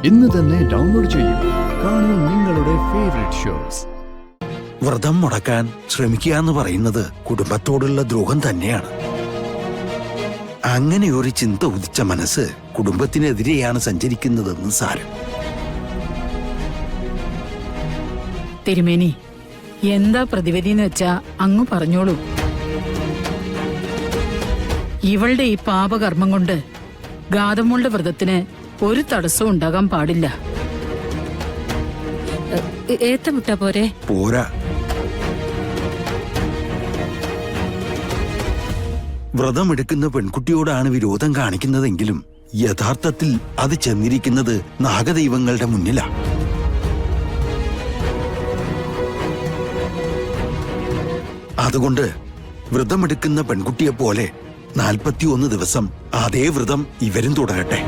ഇന്ന് തന്നെ ഡൗൺലോഡ് ചെയ്യൂ. കാണൂ നിങ്ങളുടെ ഫേവറേറ്റ് ഷോസ്. വ്രതം മുടക്കാൻ ശ്രമിക്കുക എന്ന് പറയുന്നത് കുടുംബത്തോടുള്ള ദ്രോഹം തന്നെയാണ്. അങ്ങനെ ഒരു ചിന്ത ഉദിച്ച മനസ്സ് കുടുംബത്തിനെതിരെയാണ് സഞ്ചരിക്കുന്നതെന്ന് സാരം. തിരുമേനി, എന്താ പ്രതിവിധിന്ന് വെച്ചാ അങ്ങ് പറഞ്ഞോളൂ. ഇവളുടെ ഈ പാപകർമ്മം കൊണ്ട് ഗാതമ്മളുടെ വ്രതത്തിന് ഒരു തടസ്സവും ഉണ്ടാകാൻ പാടില്ല. ഏത്തമുട്ട പോരെ? പോരാ. വ്രതമെടുക്കുന്ന പെൺകുട്ടിയോടാണ് വിരോധം കാണിക്കുന്നതെങ്കിലും യഥാർത്ഥത്തിൽ അത് ചെന്നിരിക്കുന്നത് നാഗദൈവങ്ങളുടെ മുന്നിലാണ്. അതുകൊണ്ട് വ്രതമെടുക്കുന്ന പെൺകുട്ടിയെ പോലെ 41 ദിവസം അതേ വ്രതം ഇവരും തുടരട്ടെ.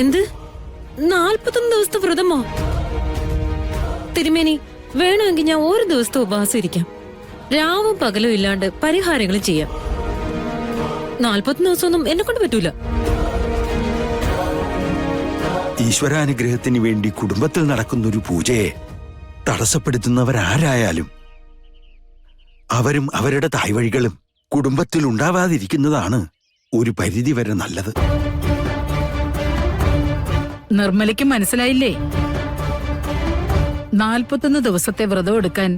എന്ത് 41 ദിവസത്തെ വ്രതമോ? തിരുമേനി, വേണമെങ്കിൽ ഞാൻ ഒരു ദിവസത്തെ ഉപവാസം ഇരിക്കാം. രാവും പകലും ഇല്ലാണ്ട് പരിഹാരങ്ങൾ ചെയ്യാം. 41 ദിവസമൊന്നും എന്നെ കൊണ്ട് പറ്റൂല. ഈശ്വരാനുഗ്രഹത്തിന് വേണ്ടി കുടുംബത്തിൽ നടക്കുന്നൊരു പൂജയെ തടസ്സപ്പെടുത്തുന്നവരാരായാലും അവരും അവരുടെ തായ്വഴികളും കുടുംബത്തിൽ ഉണ്ടാവാതിരിക്കുന്നതാണ് ഒരു പരിധിവരെ നല്ലത്. നിർമ്മലയ്ക്ക് മനസ്സിലായില്ലേ? 41 ദിവസത്തെ വ്രതം എടുക്കാൻ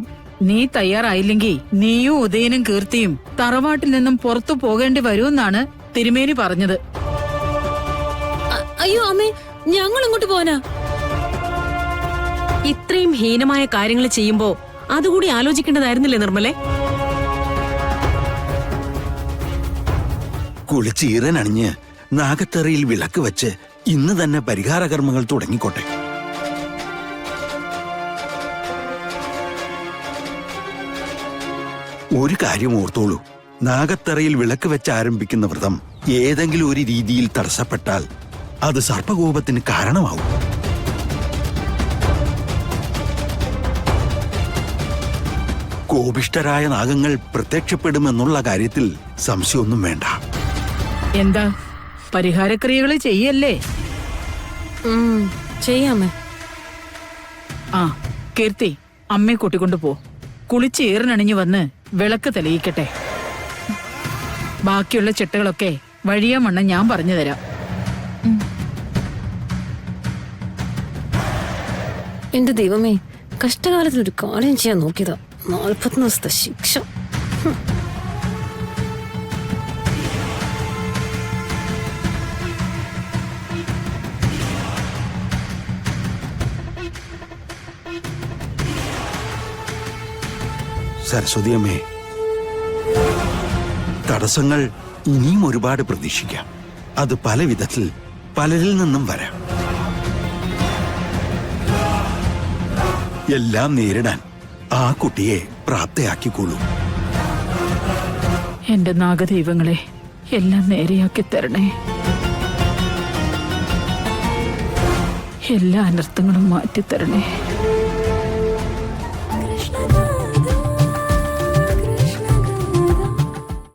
നീ തയ്യാറായില്ലെങ്കിൽ നീയും ഉദയനും കീർത്തിയും തറവാട്ടിൽ നിന്നും പുറത്തു പോകേണ്ടി വരുമെന്നാണ് തിരുമേനി പറഞ്ഞത്. അയ്യോ അമ്മേ, ഞങ്ങൾ ഇങ്ങോട്ട് പോനാ. ഇത്രയും ഹീനമായ കാര്യങ്ങൾ ചെയ്യുമ്പോ അതുകൂടി ആലോചിക്കേണ്ടതായിരുന്നില്ലേ നിർമ്മലേ? കുളിച്ചീറനണിഞ്ഞ് നാഗത്തറയിൽ വിളക്ക് വെച്ച് ഇന്ന് തന്നെ പരിഹാര കർമ്മങ്ങൾ തുടങ്ങിക്കോട്ടെ. ഒരു കാര്യം ഓർത്തോളൂ, നാഗത്തറയിൽ വിളക്ക് വെച്ച് ആരംഭിക്കുന്ന വ്രതം ഏതെങ്കിലും ഒരു രീതിയിൽ തടസ്സപ്പെട്ടാൽ അത് സർപ്പകോപത്തിന് കാരണമാവും. കോപിഷ്ഠരായ നാഗങ്ങൾ പ്രത്യക്ഷപ്പെടുമെന്നുള്ള കാര്യത്തിൽ സംശയമൊന്നും വേണ്ട. എന്താ പരിഹാരക്രിയകൾ ചെയ്യല്ലേ? ചെയ്യാമേ. ആ കീർത്തി, അമ്മയെ കൂട്ടിക്കൊണ്ടു പോ. കുളിച്ച് ഈറിനണിഞ്ഞു വന്ന് വിളക്ക് തെളിയിക്കട്ടെ. ബാക്കിയുള്ള ചിട്ടകളൊക്കെ വഴിയാ മണ്ണം ഞാൻ പറഞ്ഞു തരാം. എന്റെ ദൈവമേ, കഷ്ടകാലത്തിനൊരു കാര്യം ചെയ്യാൻ നോക്കിയതാ. 40 ദിവസത്തെ ശിക്ഷ. സരസ്വതി അമ്മേ, തടസ്സങ്ങൾ ഇനിയും ഒരുപാട് പ്രതീക്ഷിക്കാം. അത് പല വിധത്തിൽ പലരിൽ നിന്നും വരാം. എല്ലാം നേരിടാൻ ആ കുട്ടിയെ പ്രാപ്തയാക്കിക്കൊള്ളൂ. എന്റെ നാഗദൈവങ്ങളെ, എല്ലാം നേരെയാക്കി തരണേ. എല്ലാ അനർത്ഥങ്ങളും മാറ്റിത്തരണേ.